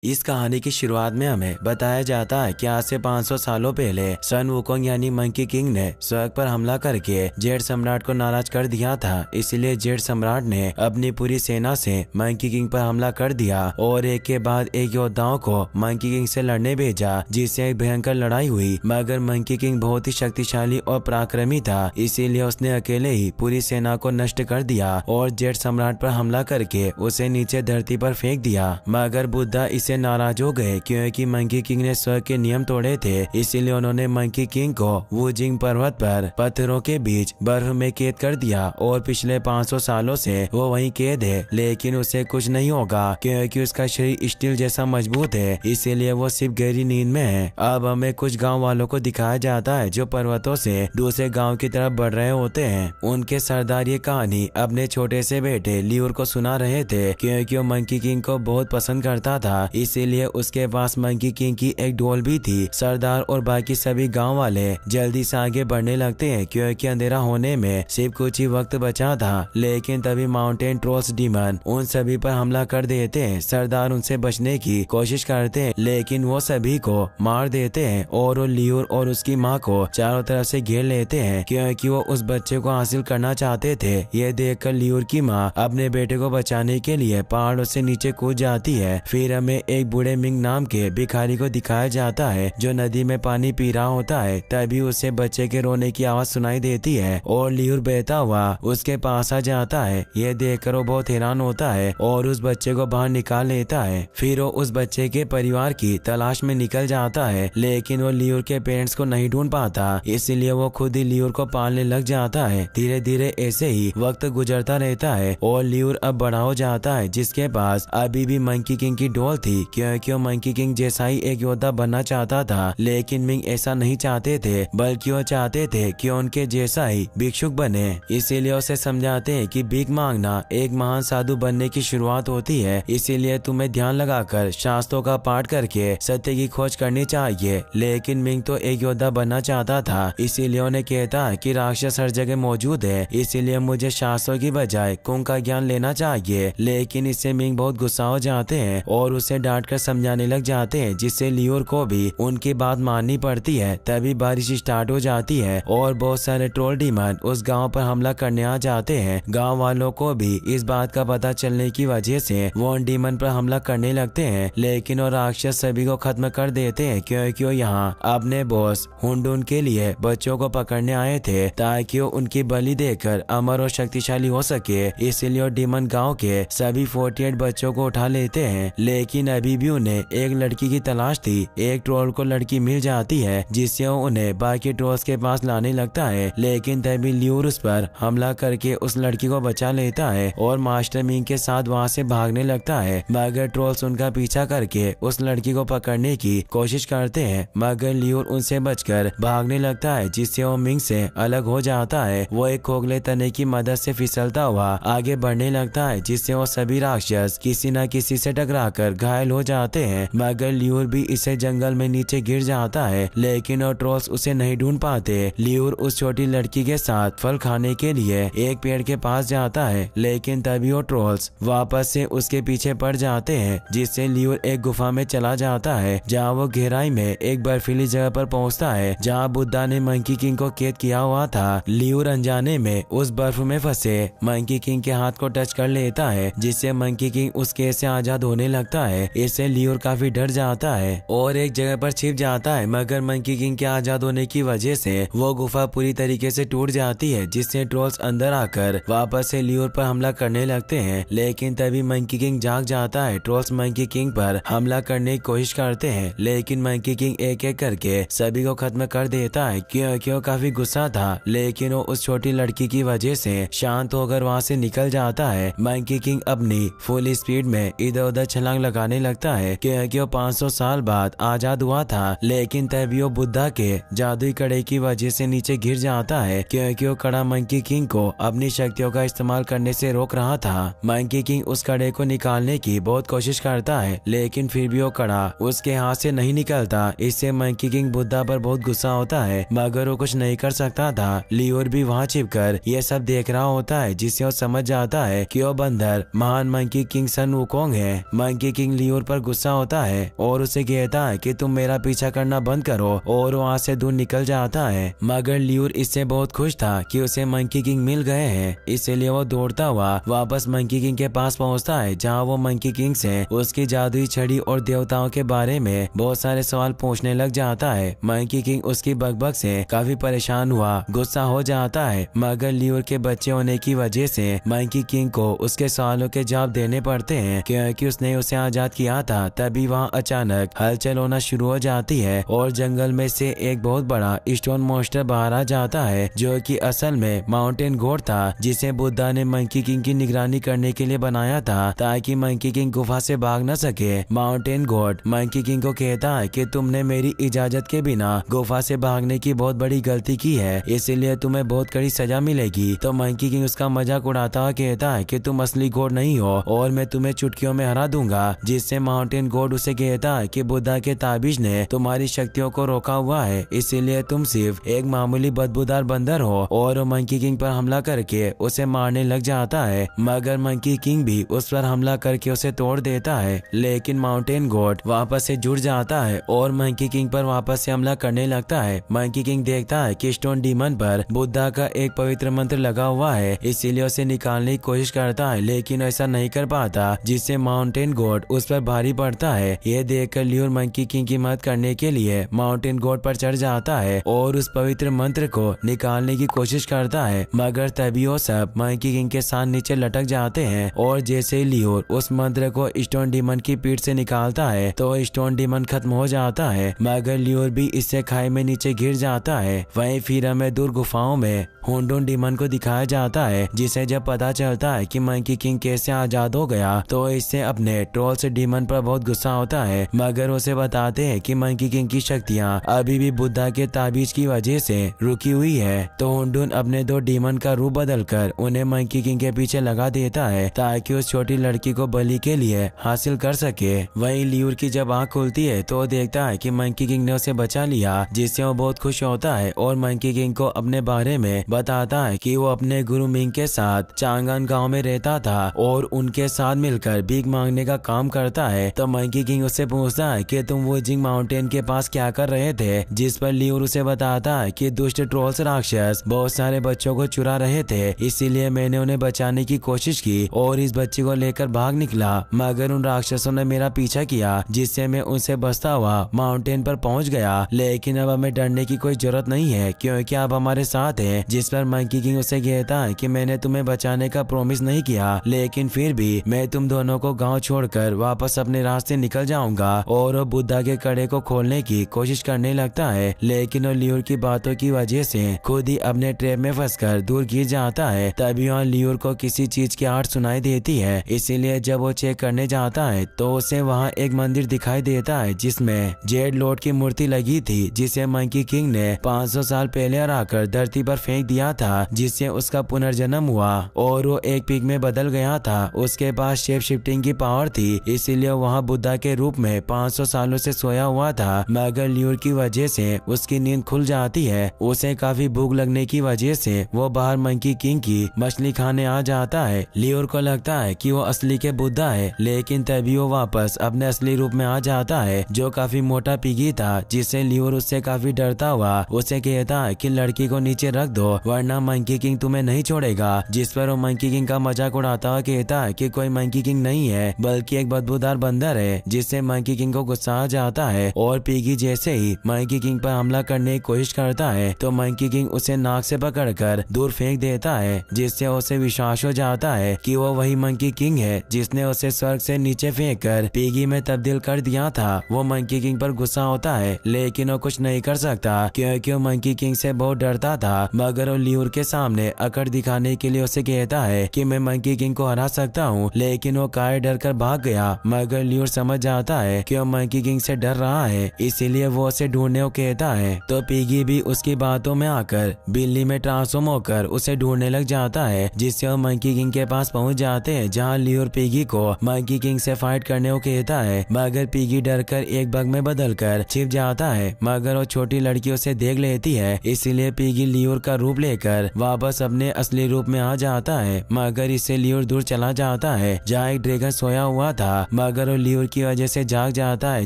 इस कहानी की शुरुआत में हमें बताया जाता है कि आज से 500 सालों पहले सन वुकोंग यानी मंकी किंग ने स्वर्ग पर हमला करके जेड सम्राट को नाराज कर दिया था। इसलिए जेड सम्राट ने अपनी पूरी सेना से मंकी किंग पर हमला कर दिया और एक के बाद एक योद्धाओं को मंकी किंग से लड़ने भेजा, जिससे एक भयंकर लड़ाई हुई। मगर मंकी किंग बहुत ही शक्तिशाली और पराक्रमी था, इसीलिए उसने अकेले ही पूरी सेना को नष्ट कर दिया और जेड सम्राट पर हमला करके उसे नीचे धरती पर फेंक दिया। मगर बुद्धा से नाराज हो गए क्योंकि मंकी किंग ने स्वर्ग के नियम तोड़े थे। इसीलिए उन्होंने मंकी किंग को वुजिंग पर्वत पर पत्थरों के बीच बर्फ में कैद कर दिया और पिछले 500 सालों से वो वहीं कैद है। लेकिन उसे कुछ नहीं होगा क्योंकि उसका शरीर स्टील जैसा मजबूत है, इसीलिए वो सिर्फ गहरी नींद में है। अब हमें कुछ गाँव वालों को दिखाया जाता है जो पर्वतों से दूसरे गाँव की तरफ बढ़ रहे होते हैं। उनके सरदार ये कहानी अपने छोटे से बेटे लियूर को सुना रहे थे क्योंकि वो मंकी किंग को बहुत पसंद करता था, इसीलिए उसके पास मंकी किंग की एक डोल भी थी। सरदार और बाकी सभी गांव वाले जल्दी से आगे बढ़ने लगते हैं क्योंकि अंधेरा होने में सिर्फ कुछ ही वक्त बचा था। लेकिन तभी माउंटेन ट्रोल्स डीमन उन सभी पर हमला कर देते हैं। सरदार उनसे बचने की कोशिश करते हैं लेकिन वो सभी को मार देते हैं और वो लियूर और उसकी माँ को चारों तरफ से घेर लेते हैं क्योंकि वो उस बच्चे को हासिल करना चाहते थे। ये देखकर लियूर की माँ अपने बेटे को बचाने के लिए पहाड़ों से नीचे कूद जाती है। फिर हमें एक बूढ़े मिंग नाम के भिखारी को दिखाया जाता है जो नदी में पानी पी रहा होता है। तभी उसे बच्चे के रोने की आवाज सुनाई देती है और लियूर बहता हुआ उसके पास आ जाता है। यह देखकर वो बहुत हैरान होता है और उस बच्चे को बाहर निकाल लेता है। फिर वो उस बच्चे के परिवार की तलाश में निकल जाता है, लेकिन वो लियूर के पेरेंट्स को नहीं ढूंढ पाता, इसलिए वो खुद ही लियूर को पालने लग जाता है। धीरे धीरे ऐसे ही वक्त गुजरता रहता है और लियूर अब बड़ा हो जाता है, जिसके पास अभी भी मंकी किंग की डोल थी क्योंकि वो मंकी किंग जैसा ही एक योद्धा बनना चाहता था। लेकिन मिंग ऐसा नहीं चाहते थे, बल्कि वो चाहते थे कि उनके जैसा ही भिक्षुक बने। इसीलिए उसे समझाते हैं कि भीख मांगना एक महान साधु बनने की शुरुआत होती है, इसीलिए तुम्हें ध्यान लगाकर शास्त्रों का पाठ करके सत्य की खोज करनी चाहिए। लेकिन मिंग तो एक योद्धा बनना चाहता था, इसीलिए उन्हें कहता है कि राक्षस हर जगह मौजूद है, इसीलिए मुझे शास्त्रों की बजाय कुंग का ज्ञान लेना चाहिए। लेकिन इससे मिंग बहुत गुस्सा हो जाते हैं और उसे डांट कर समझाने लग जाते हैं, जिससे लियूर को भी उनकी बात माननी पड़ती है। तभी बारिश स्टार्ट हो जाती है और बहुत सारे ट्रोल डीमन उस गांव पर हमला करने आ जाते हैं। गांव वालों को भी इस बात का पता चलने की वजह से वो उन डीमन पर हमला करने लगते हैं, लेकिन वो राक्षस सभी को खत्म कर देते हैं क्योंकि वो यहाँ अपने बॉस हुंडून के लिए बच्चों को पकड़ने आए थे ताकि वो उनकी बलि देकर अमर और शक्तिशाली हो सके। इसलिए वो डीमन गाँव के सभी 48 बच्चों को उठा लेते हैं। लेकिन अभी भी उन्हें एक लड़की की तलाश थी। एक ट्रोल को लड़की मिल जाती है, जिससे वो उन्हें बाकी ट्रोल्स के पास लाने लगता है। लेकिन तभी लियूर उस पर हमला करके उस लड़की को बचा लेता है और मास्टर मिंग के साथ वहाँ से भागने लगता है। मगर ट्रोल्स उनका पीछा करके उस लड़की को पकड़ने की कोशिश करते हैं, मगर लियूर उनसे बचकर भागने लगता है, जिससे वो मिंग से अलग हो जाता है। वो एक खोखले तने की मदद से फिसलता हुआ आगे बढ़ने लगता है, जिससे वो सभी राक्षस किसी न किसी से टकराकर घायल हो जाते हैं। मगर लियूर भी इसे जंगल में नीचे गिर जाता है, लेकिन वो ट्रोल्स उसे नहीं ढूंढ पाते। लियूर उस छोटी लड़की के साथ फल खाने के लिए एक पेड़ के पास जाता है, लेकिन तभी वो ट्रोल्स वापस से उसके पीछे पड़ जाते हैं, जिससे लियूर एक गुफा में चला जाता है जहाँ वो गहराई में एक बर्फीली जगह पर पहुँचता है जहाँ बुद्धा ने मंकी किंग को कैद किया हुआ था। लियूर अनजाने में उस बर्फ में फंसे मंकी किंग के हाथ को टच कर लेता है, जिससे मंकी किंग उस कैद से आजाद होने लगता है। इससे लियूर काफी डर जाता है और एक जगह पर छिप जाता है, मगर मंकी किंग के आजाद होने की वजह से वो गुफा पूरी तरीके से टूट जाती है, जिससे ट्रोल्स अंदर आकर वापस से लियूर पर हमला करने लगते हैं। लेकिन तभी मंकी किंग जाग जाता है। ट्रोल्स मंकी किंग पर हमला करने की कोशिश करते हैं, लेकिन मंकी किंग एक एक करके सभी को खत्म कर देता है क्योंकि वो काफी गुस्सा था। लेकिन वो उस छोटी लड़की की वजह से शांत होकर वहाँ से निकल जाता है। मंकी किंग अपनी फुल स्पीड में इधर उधर छलांग लगाने लगता है क्योंकि वो 500 साल बाद आजाद हुआ था। लेकिन तभी वो बुद्धा के जादुई कड़े की वजह से नीचे गिर जाता है क्योंकि वो कड़ा मंकी किंग को अपनी शक्तियों का इस्तेमाल करने से रोक रहा था। मंकी किंग उस कड़े को निकालने की बहुत कोशिश करता है, लेकिन फिर भी वो कड़ा उसके हाथ से नहीं निकलता। इससे मंकी किंग बुद्धा पर बहुत गुस्सा होता है, मगर वो कुछ नहीं कर सकता था। लियूर भी वहाँ छिपकर ये सब देख रहा होता है, जिससे वो समझ जाता है कि वो बंदर महान मंकी किंग सन वुकोंग है। मंकी किंग लियोर पर गुस्सा होता है और उसे कहता है कि तुम मेरा पीछा करना बंद करो और वहाँ से दूर निकल जाता है। मगर लियोर इससे बहुत खुश था कि उसे मंकी किंग मिल गए हैं, इसलिए वो दौड़ता हुआ वापस मंकी किंग के पास पहुँचता है, जहाँ वो मंकी किंग से उसकी जादुई छड़ी और देवताओं के बारे में बहुत सारे सवाल पूछने लग जाता है। मंकी किंग उसकी बकबक से काफी परेशान हुआ गुस्सा हो जाता है, मगर लियोर के बच्चे होने की वजह से मंकी किंग को उसके सवालों के जवाब देने पड़ते हैं, क्योंकि उसने उसे आजाद किया था। तभी वहाँ अचानक हलचल होना शुरू हो जाती है और जंगल में से एक बहुत बड़ा स्टोन मॉन्स्टर बाहर आ जाता है, जो कि असल में माउंटेन गॉड था, जिसे बुद्धा ने मंकी किंग की निगरानी करने के लिए बनाया था ताकि मंकी किंग गुफा से भाग न सके। माउंटेन गॉड मंकी किंग को कहता है कि तुमने मेरी इजाजत के बिना गुफा से भागने की बहुत बड़ी गलती की है, इसीलिए तुम्हें बहुत कड़ी सजा मिलेगी। तो मंकी किंग उसका मजाक उड़ाता हुआ कहता है कि तुम असली गॉड नहीं हो और मैं तुम्हें चुटकियों में हरा दूंगा, जिससे माउंटेन गॉड उसे कहता है कि बुद्धा के ताबीज ने तुम्हारी शक्तियों को रोका हुआ है, इसीलिए तुम सिर्फ एक मामूली बदबूदार बंदर हो। और मंकी किंग पर हमला करके उसे मारने लग जाता है, मगर मंकी किंग भी उस पर हमला करके उसे तोड़ देता है। लेकिन माउंटेन गॉड वापस से जुड़ जाता है और मंकी किंग पर वापस से हमला करने लगता है। मंकी किंग देखता है कि स्टोन डीमन पर बुद्धा का एक पवित्र मंत्र लगा हुआ है, इसीलिए उसे निकालने की कोशिश करता है, लेकिन ऐसा नहीं कर पाता, जिससे माउंटेन गॉड उस पर भारी पड़ता है। यह देखकर लियोर मंकी किंग की मदद करने के लिए माउंटेन गॉड पर चढ़ जाता है और उस पवित्र मंत्र को निकालने की कोशिश करता है, मगर तभी वो सब मंकी किंग के साथ नीचे लटक जाते हैं। और जैसे ही लियोर उस मंत्र को स्टोन डीमन की पीठ से निकालता है तो स्टोन डीमन खत्म हो जाता है, मगर लियोर भी इससे खाई में नीचे गिर जाता है। वहीं फिर हमें दूर गुफाओं में हुंडुन डीमन को दिखाया जाता है, जिसे जब पता चलता है कि मंकी किंग कैसे आजाद हो गया तो इससे अपने ट्रोल्स डीमन पर बहुत गुस्सा होता है, मगर उसे बताते हैं कि मंकी किंग की शक्तियाँ अभी भी बुद्धा के ताबीज की वजह से रुकी हुई है। तो हुंडुन अपने दो डीमन का रूप बदलकर उन्हें मंकी किंग के पीछे लगा देता है ताकि उस छोटी लड़की को बलि के लिए हासिल कर सके। वहीं लियोर की जब आँख खुलती है तो देखता है कि मंकी किंग ने उसे बचा लिया, जिससे वो बहुत खुश होता है और मंकी किंग को अपने बारे में बताता है कि वो अपने गुरु मिंग के साथ चांगन गांव में रहता था और उनके साथ मिलकर भीख मांगने का काम करता है। तो मंकी किंग उससे पूछता है कि तुम वो जिंग माउंटेन के पास क्या कर रहे थे, जिस पर लियोर उसे बताता है कि दुष्ट ट्रोल्स राक्षस बहुत सारे बच्चों को चुरा रहे थे, इसीलिए मैंने उन्हें बचाने की कोशिश की और इस बच्ची को लेकर भाग निकला, मगर उन राक्षसों ने मेरा पीछा किया, जिससे मैं उनसे बचता हुआ माउंटेन पर पहुंच गया। लेकिन अब हमें डरने की कोई जरूरत नहीं है, क्योंकि आप हमारे साथ हैं। जिस पर मंकी किंग उसे कहता है कि मैंने तुम्हें बचाने का प्रॉमिस नहीं किया, लेकिन फिर भी मैं तुम दोनों को गांव छोड़कर वापस अपने रास्ते निकल जाऊंगा। और वो बुद्धा के कड़े को खोलने की कोशिश करने लगता है, लेकिन वो लियोर की बातों की वजह से खुद ही अपने ट्रैप में फंसकर दूर गिर जाता है। तभी वहाँ लियोर को किसी चीज की आहट सुनाई देती है, इसीलिए जब वो चेक करने जाता है तो उसे वहाँ एक मंदिर दिखाई देता है जिसमें जेड लॉर्ड की मूर्ति लगी थी, जिसे मंकी किंग ने 500 साल पहले हराकर धरती पर फेंक दिया था, जिससे उसका पुनर्जन्म हुआ और वो एक पिग में बदल गया था। उसके पास शेप शिफ्टिंग की पावर थी, इसीलिए वहाँ बुद्धा के रूप में 500 सालों से सोया हुआ था, मगर लियोर की वजह से उसकी नींद खुल जाती है। उसे काफी भूख लगने की वजह से वो बाहर मंकी किंग की मछली खाने आ जाता है। लियोर को लगता है कि वो असली के बुद्धा है, लेकिन तभी वो वापस अपने असली रूप में आ जाता है, जो काफी मोटा पिगी था, जिससे लियोर उससे काफी डरता हुआ उसे कहता है कि लड़की को नीचे रख दो वरना मंकी किंग तुम्हें नहीं छोड़ेगा। जिस पर वो मंकी किंग का मजाक उड़ाता हुआ कहता है कि कोई मंकी किंग नहीं है बल्कि एक बदबूदार बंदर है, जिससे मंकी किंग को गुस्सा आ जाता है और पिगी जैसे ही मंकी किंग पर हमला करने की कोशिश करता है तो मंकी किंग उसे नाक से पकड़कर दूर फेंक देता है, जिससे उसे विश्वास हो जाता है कि वो वही मंकी किंग है जिसने उसे स्वर्ग से नीचे फेंक कर पिगी में तब्दील कर दिया था। वो मंकी किंग पर गुस्सा होता है, लेकिन वो कुछ नहीं कर सकता क्योंकि वो मंकी किंग से बहुत डरता था, मगर वो लियोर के सामने अकड़ दिखाने के लिए उसे कहता है कि मैं मंकी किंग को हरा सकता हूँ, लेकिन वो काय डर कर भाग गया। मगर लियोर समझ जाता है कि वो मंकी किंग से डर रहा है, इसीलिए वो उसे ढूंढने को कहता है। तो पिगी भी उसकी बातों में आकर बिल्ली में ट्रांसफॉर्म होकर उसे ढूंढने लग जाता है, जिससे वो मंकी किंग के पास पहुंच जाते हैं, जहाँ लियोर पिगी को मंकी किंग से फाइट करने को कहता है, मगर पिगी डर कर एक बग में बदल कर छिप जाता है। मगर वो छोटी लड़की उसे देख लेती है, इसीलिए पिगी लियोर का रूप लेकर वापस अपने असली रूप में आ जाता है, मगर इससे लियोर दूर चला जाता है जहाँ एक ड्रैगन सोया हुआ था। मगर वो लियोर की वजह से जाग जाता है,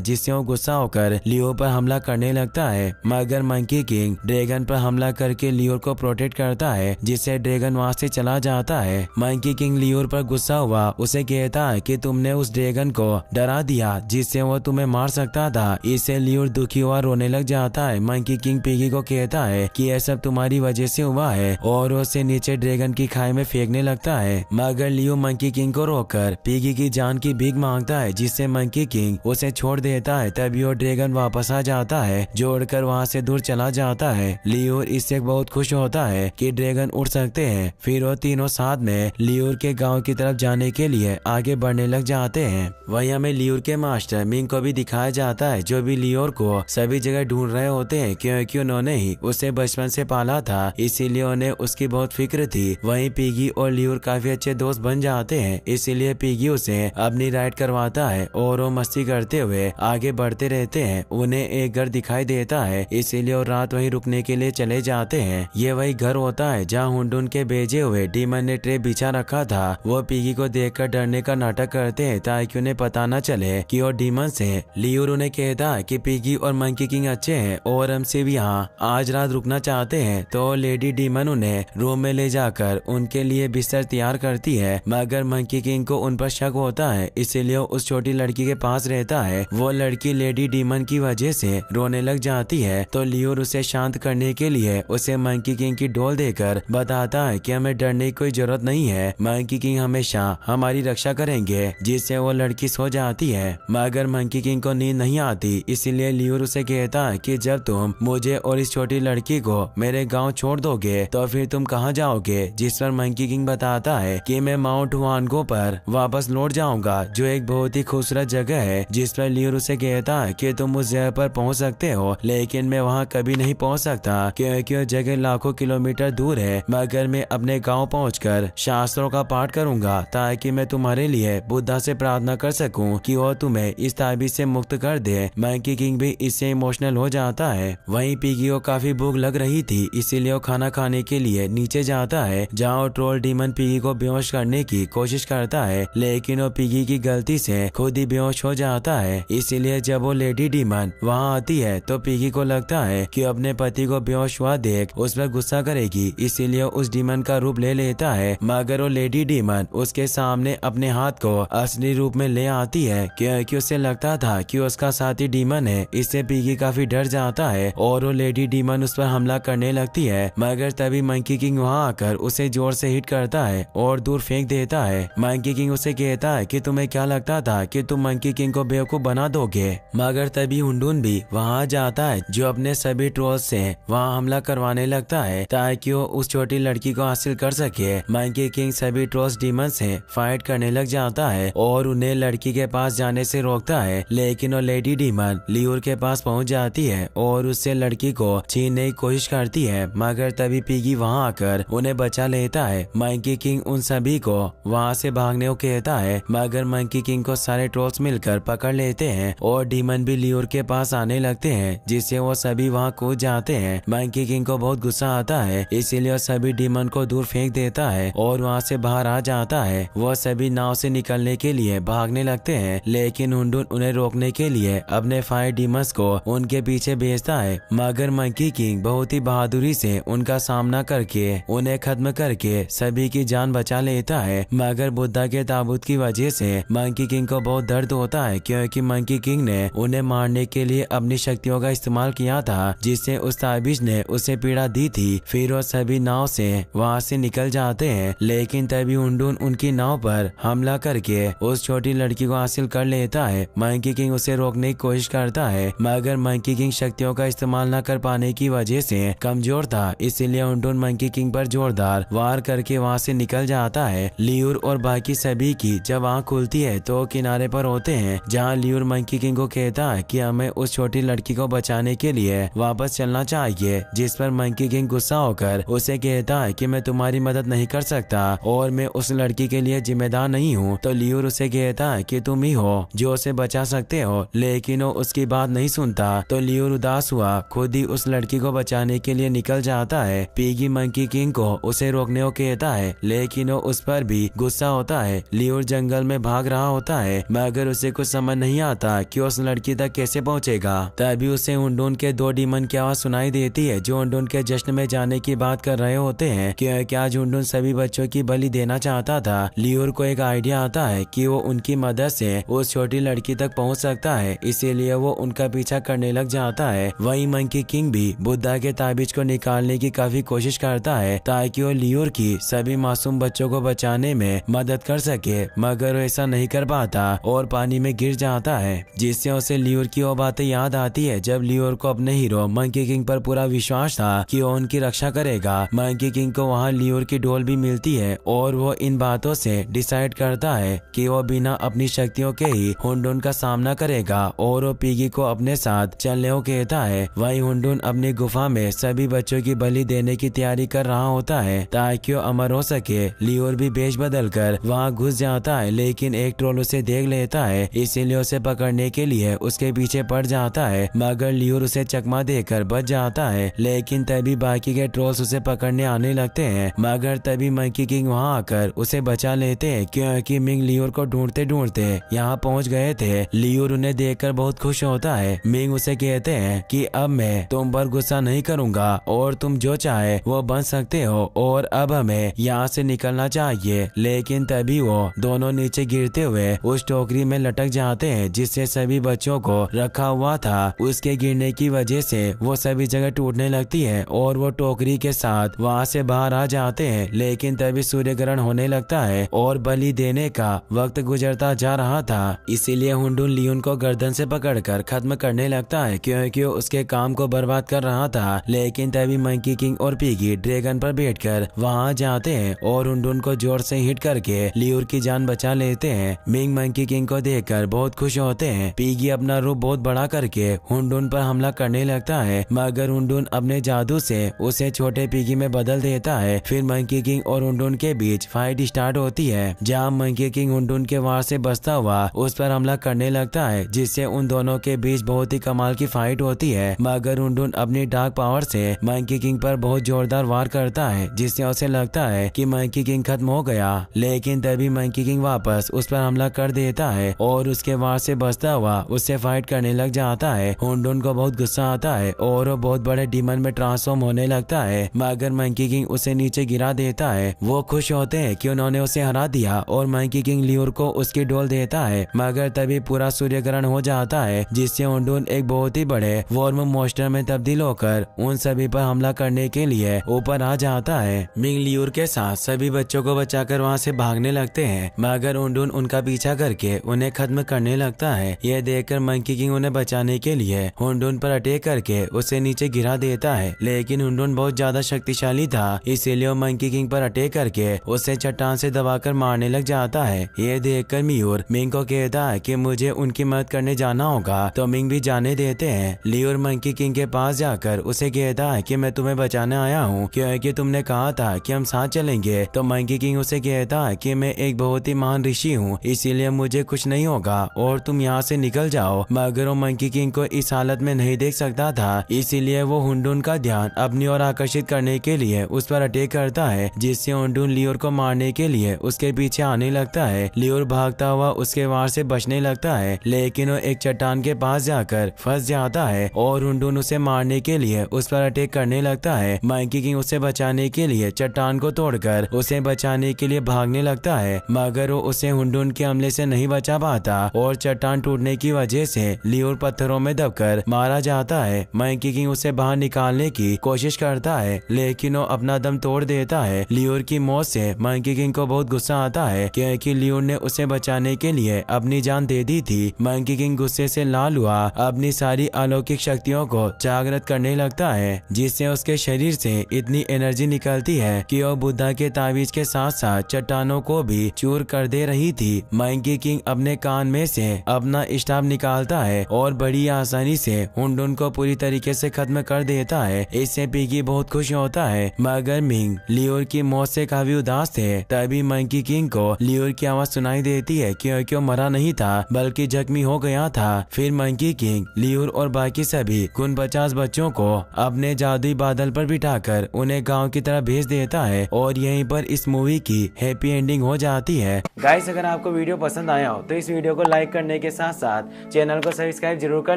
जिससे वो गुस्सा होकर लियोर पर हमला करने लगता है। मगर मंकी किंग ड्रैगन पर हमला करके लियोर को प्रोटेक्ट करता है, जिससे ड्रैगन वहां से चला जाता है। मंकी किंग लियोर पर गुस्सा हुआ उसे कहता है कि तुमने उस ड्रैगन को डरा दिया जिससे वो तुम्हें मार सकता था। इससे लियोर दुखी हुआ रोने लग जाता है। मंकी किंग पिगी को कहता है कि यह सब तुम्हारी वजह से हुआ है और उसे नीचे ड्रैगन की खाई में फेंकने लगता है। मगर लियो मंकी किंग को रोककर पिगी की जान की भीख मांगता है, जिससे मंकी किंग उसे छोड़ देता है। तभी वो ड्रैगन वापस आ जाता है, जो उड़कर वहाँ से दूर चला जाता है। लियोर इससे बहुत खुश होता है कि ड्रैगन उड़ सकते हैं। फिर वो तीनों साथ में लियोर के गांव की तरफ जाने के लिए आगे बढ़ने लग जाते हैं। वहीं हमें लियोर के मास्टर मिंग को भी दिखाया जाता है, जो भी लियोर को सभी जगह ढूंढ रहे होते हैं, क्योंकि उन्होंने ही उसे बचपन से पाला था, इसीलिए उन्हें उसकी बहुत फिक्र थी। वहीं पिगी और लियोर काफी अच्छे दोस्त बन जाते हैं, इसीलिए पिगी उसे अपनी राइड करवाता है और वो मस्ती करते हुए आगे बढ़ते रहते हैं। उन्हें एक घर दिखाई देता है, इसीलिए वो रात वहीं रुकने के लिए चले जाते हैं। ये वही घर होता है जहाँ हुंडुन के भेजे हुए डीमन ने ट्रे बिछा रखा था। वो पिगी को देखकर डरने का नाटक करते हैं ताकि उन्हें पता न चले कि वो डीमन से। लियोर उन्हें कहता है कि पिगी और मंकी किंग अच्छे हैं और हमसे भी यहाँ आज रात रुकना चाहते हैं, तो लेडी डीमन उन्हें रूम में ले जाकर उनके लिए बिस्तर तैयार करती है। मगर मंकी किंग को उन पर शक होता है, इसीलिए उस छोटी लड़की के पास रहता है। वो लड़की लेडी डीमन की वजह से रोने लग जाती है, तो लियोर उसे शांत करने के लिए उसे मंकी किंग की डोल देकर बताता है कि हमें डरने की कोई जरूरत नहीं है, मंकी किंग हमेशा हमारी रक्षा करेंगे। जिससे वो लड़की सो जाती है। मगर मंकी किंग को नींद नहीं आती, इसीलिए लियोर उसे कहता है कि जब तुम मुझे और इस छोटी लड़की को मेरे गांव छोड़ दोगे तो फिर तुम कहाँ जाओगे। जिस पर मंकी किंग बताता है कि मैं माउंट वानगो पर वापस लौट जाऊंगा, जो एक बहुत ही खूबसूरत जगह है। जिस पर लियोर उसे कहता है कि तुम उस जगह पर पहुंच सकते हो, लेकिन मैं वहां कभी नहीं पहुंच सकता क्योंकि वो जगह लाखों किलोमीटर दूर है। मगर मैं अपने गांव पहुंचकर शास्त्रों का पाठ करूंगा ताकि मैं तुम्हारे लिए बुद्धा से प्रार्थना कर सकूं कि वो तुम्हें इस ताबीज से मुक्त कर दे। मंकी किंग भी इससे इमोशनल हो जाता है। वहीं पिगी को काफी भूख लग रही थी, इसीलिए वो खाना खाने के लिए नीचे जाता है, जहाँ वो ट्रोल डीमन पिगी को बेहोश करने की कोशिश करता है, लेकिन वो पिगी की गलती से खुद ही बेहोश हो जाता है। इसीलिए जब वो लेडी डीमन वहाँ आती है तो पिगी को लगता है कि अपने पति को बेहोश हुआ देख उस पर गुस्सा करेगी, इसीलिए उस डीमन का रूप ले लेता है। मगर वो लेडी डीमन उसके सामने अपने हाथ को असली रूप में ले आती है, क्योंकि उसे लगता था कि उसका साथी डीमन है। इससे पिगी काफी डर जाता है और वो लेडी डीमन उस पर हमला करने लगती है। मगर तभी मंकी किंग वहाँ आकर उसे जोर से हिट करता है और दूर फेंक देता है। मंकी किंग उसे कहता है कि तुम्हें क्या लगता था कि तुम मंकी किंग को बेवकूफ बना दोगे। मगर तभी हुंडुन भी वहाँ जाता है, जो अपने सभी ट्रोल्स से वहाँ हमला करवाने लगता है ताकि वो उस छोटी लड़की को हासिल कर सके। मंकी किंग सभी ट्रोल्स डीमन से फाइट करने लग जाता है और उन्हें लड़की के पास जाने से रोकता है, लेकिन वो लेडी डीमन लियोर के पास पहुंच जाती है और उससे लड़की को छीनने की कोशिश करती है। मगर तभी पिगी वहां आकर उन्हें बचा लेता है। मंकी किंग उन सभी को वहां से भागने को कहता है, मगर मंकी किंग को सारे ट्रोल्स मिलकर पकड़ लेते हैं और डीमन भी लियोर के पास आने लगते हैं, जिससे वो सभी वहां कूद जाते हैं। मंकी किंग को बहुत गुस्सा आता है, इसीलिए वो सभी डीमन को दूर फेंक देता है और वहाँ से बाहर आ जाता है। वो सभी नाव से निकलने के लिए भागने लगते हैं, लेकिन हुंडुन उन्हें रोकने के लिए अपने फायर डीमंस को उनके पीछे भेजता है। मगर मंकी किंग बहुत ही बहादुरी से उनका सामना करके उन्हें खत्म करके सभी की जान बचा लेता है। मगर बुद्धा के ताबूत की वजह से मंकी किंग को बहुत दर्द होता है, क्योंकि मंकी किंग ने उन्हें मारने के लिए अपनी शक्तियों का इस्तेमाल किया था, जिससे उस ताबीज ने उसे पीड़ा दी थी। फिर वो सभी नाव से वहाँ से निकल जाते हैं, लेकिन तभी हुंडुन उनकी नाव पर हमला करके उस छोटी लड़की को हासिल कर लेता है। मंकी किंग उसे रोकने की कोशिश करता है, मगर मंकी किंग शक्तियों का इस्तेमाल न कर पाने की वजह से कमजोर था, इसीलिए हुंडुन मंकी किंग पर जोरदार वार करके वहाँ से निकल जाता है। लियोर और बाकी सभी की जब आँख खुलती है तो किनारे पर होते हैं, जहाँ लियोर मंकी किंग को कहता है कि हमें उस छोटी लड़की को बचाने के लिए वापस चलना चाहिए। जिस पर मंकी किंग गुस्सा होकर उसे कहता है कि मैं तुम्हारी मदद नहीं कर सकता और मैं उस लड़की के लिए जिम्मेदार नहीं हूँ। तो लियोर उसे कहता है कि तुम ही हो जो उसे बचा सकते हो, लेकिन वो उसकी बात नहीं सुनता। तो लियोर उदास हुआ खुद ही उस लड़की को बचाने के लिए निकल जाता है। पिगी मंकी किंग को उसे रोकने को कहता है, लेकिन वो उस पर भी गुस्सा होता है। लियोर जंगल में भाग रहा होता होता है मगर उसे कुछ समझ नहीं आता कि उस लड़की तक कैसे पहुंचेगा। तभी उसे हुंडुन के 2 डीमन की आवाज सुनाई देती है जो हुंडुन के जश्न में जाने की बात कर रहे होते हैं। क्योंकि आज हुंडुन सभी बच्चों की बलि देना चाहता था। लियोर को एक आइडिया आता है कि वो उनकी मदद से उस छोटी लड़की तक पहुंच सकता है, इसीलिए वो उनका पीछा करने लग जाता है। वहीं मंकी किंग भी बुद्धा के ताबीज को निकालने की काफी कोशिश करता है ताकि वो लियोर की सभी मासूम बच्चों को बचाने में मदद कर सके, मगर वो ऐसा नहीं कर पाता और पानी में गिर जाता है, जिससे उसे लियोर की वो बातें याद आती है जब लियोर को अपने हीरो मंकी किंग पर पूरा विश्वास था कि वो उनकी रक्षा करेगा। मंकी किंग को वहाँ लियोर की डोल भी मिलती है और वो इन बातों से डिसाइड करता है कि वो बिना अपनी शक्तियों के ही हुंडुन का सामना करेगा और वो पिगी को अपने साथ चलने को कहता है। वहीं हुंडुन अपनी गुफा में सभी बच्चों की बलि देने की तैयारी कर रहा होता है ताकि वो अमर हो सके। लियोर भी भेष बदल कर वहाँ घुस जाता है, लेकिन एक ट्रोल उसे देख लेता है, इसीलिए उसे पकड़ने के लिए उसके पीछे पड़ जाता है, मगर लियोर उसे चकमा देकर बच जाता है। लेकिन तभी बाकी के ट्रोल्स उसे पकड़ने आने लगते हैं, मगर तभी मंकी किंग वहाँ आकर उसे बचा लेते हैं क्योंकि मिंग लियोर को ढूंढते ढूंढते यहाँ पहुँच गए थे। लियोर उन्हें देखकर बहुत खुश होता है। मिंग उसे कहते हैं कि अब मैं तुम पर गुस्सा नहीं करूंगा और तुम जो चाहे वो बन सकते हो और अब हमें यहाँ से निकलना चाहिए। लेकिन तभी वो दोनों नीचे गिरते हुए उस टोकरी में लटक जाते हैं जिससे सभी बच्चों को रखा हुआ था। उसके गिरने की वजह से वो सभी जगह टूटने लगती है और वो टोकरी के साथ वहाँ से बाहर आ जाते हैं। लेकिन तभी सूर्य ग्रहण होने लगता है और बलि देने का वक्त गुजरता जा रहा था, इसीलिए हुंडुन लियोन को गर्दन से पकड़कर खत्म करने लगता है क्योंकि वो उसके काम को बर्बाद कर रहा था। लेकिन तभी मंकी किंग और पिगी ड्रैगन पर बैठकर वहाँ जाते हैं और हुंडुन को जोर से हिट करके लियोर की जान बचा लेते हैं। मिंग मंकी किंग को देखकर बहुत खुश होते हैं। पिगी अपना रूप बहुत बड़ा करके हुंडुन पर हमला करने लगता है, मगर हुंडुन अपने जादू से उसे छोटे पिगी में बदल देता है। फिर मंकी किंग और हुंडुन के बीच फाइट स्टार्ट होती है, जहाँ मंकी किंग हुंडुन के वार से बचता हुआ उस पर हमला करने लगता है, जिससे उन दोनों के बीच बहुत ही कमाल की फाइट होती है। मगर हुंडुन अपनी डार्क पावर से मंकी किंग पर बहुत जोरदार वार करता है, जिससे उसे लगता है कि मंकी किंग खत्म हो गया। लेकिन तभी मंकी किंग वापस उस पर हमला कर देता है और उसके वार से बचता हुआ उससे फाइट करने लग जाता है। हुंडुन को बहुत गुस्सा आता है और वो बहुत बड़े डीमन में ट्रांसफॉर्म होने लगता है, मगर मंकी किंग उसे नीचे गिरा देता है। वो खुश होते हैं कि उन्होंने उसे हरा दिया और मंकी किंग लियोर को उसकी डोल देता है, मगर तभी पूरा सूर्य ग्रहण हो जाता है, जिससे हुंडुन एक बहुत ही बड़े वॉर्म मॉन्स्टर में तब्दील होकर उन सभी पर हमला करने के लिए ऊपर आ जाता है। मिंग लियोर के साथ सभी बच्चों को बचाकर वहाँ से भागने लगते हैं, मगर हुंडुन उनका पीछा करके उन्हें खत्म करने लगता है। यह देखकर मंकी किंग उन्हें बचाने के लिए हुंडुन पर अटैक करके उसे नीचे गिरा देता है, लेकिन हुंडुन बहुत ज्यादा शक्तिशाली था, इसीलिए वो मंकी किंग पर अटैक करके उसे चट्टान से दबाकर मारने लग जाता है। ये देखकर लियोर मिंग को कहता है कि मुझे उनकी मदद करने जाना होगा, तो मिंग भी जाने देते हैं। लियोर मंकी किंग के पास जाकर उसे कहता है कि मैं तुम्हें बचाने आया हूँ क्योंकि तुमने कहा था कि हम साथ चलेंगे। तो मंकी किंग उसे कहता है कि मैं एक बहुत ही महान ऋषि हूँ, इसीलिए मुझे कुछ नहीं होगा और तुम यहाँ से निकल जाओ। मगर वो मंकी किंग को इस हालत में नहीं देख सकता था, इसीलिए वो हुंडुन का ध्यान अपनी ओर आकर्षित करने के लिए उस पर अटैक करता है, जिससे हुंडुन लियोर को मारने के लिए उसके पीछे आने लगता है। लियोर भागता हुआ उसके वार से बचने लगता है, लेकिन वो एक चट्टान के पास जाकर फंस जाता है और हुंडुन उसे मारने के लिए उस पर अटैक करने लगता है। मंकी किंग उसे बचाने के लिए चट्टान को तोड़कर उसे बचाने के लिए भागने लगता है, मगर वो उसे हुंडुन के हमले से नहीं बचा पाता और चट्टान टूटने की वजह से लियोर पत्थरों में दबकर मारा जाता है। मंकी किंग उसे बाहर निकालने की कोशिश करता है, लेकिन वो अपना दम तोड़ देता है। लियोर की मौत से मंकी किंग को बहुत गुस्सा आता है क्योंकि लियोर ने उसे बचाने के लिए अपनी जान दे दी थी। मंकी किंग गुस्से से लाल हुआ अपनी सारी अलौकिक शक्तियों को जागृत करने लगता है, जिससे उसके शरीर से इतनी एनर्जी निकलती है कि वो बुद्धा के ताबीज के साथ साथ चट्टानों को भी चूर कर दे रही थी। मंकी किंग अपने कान में से अपना स्टाफ निकालता है और बड़ी आसानी से हुंडुन को पूरी तरीके से खत्म कर देता है। इससे पिगी बहुत खुश होता है, मगर मिंग लियोर की मौत से काफी उदास थे। तभी मंकी किंग को लियोर की आवाज सुनाई देती है क्योंकि वो मरा नहीं था बल्कि जख्मी हो गया था। फिर मंकी किंग लियोर और बाकी सभी 49 बच्चों को अपने जादुई बादल पर बिठाकर उन्हें गांव की तरफ भेज देता है और यहीं पर इस मूवी की हैप्पी एंडिंग हो जाती है। गाइस, अगर आपको वीडियो वीडियो पसंद आया हो तो इस वीडियो को लाइक करने के साथ साथ चैनल को सब्सक्राइब जरूर कर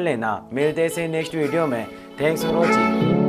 लेना। मिलते हैं नेक्स्ट वीडियो में। Thanks for watching.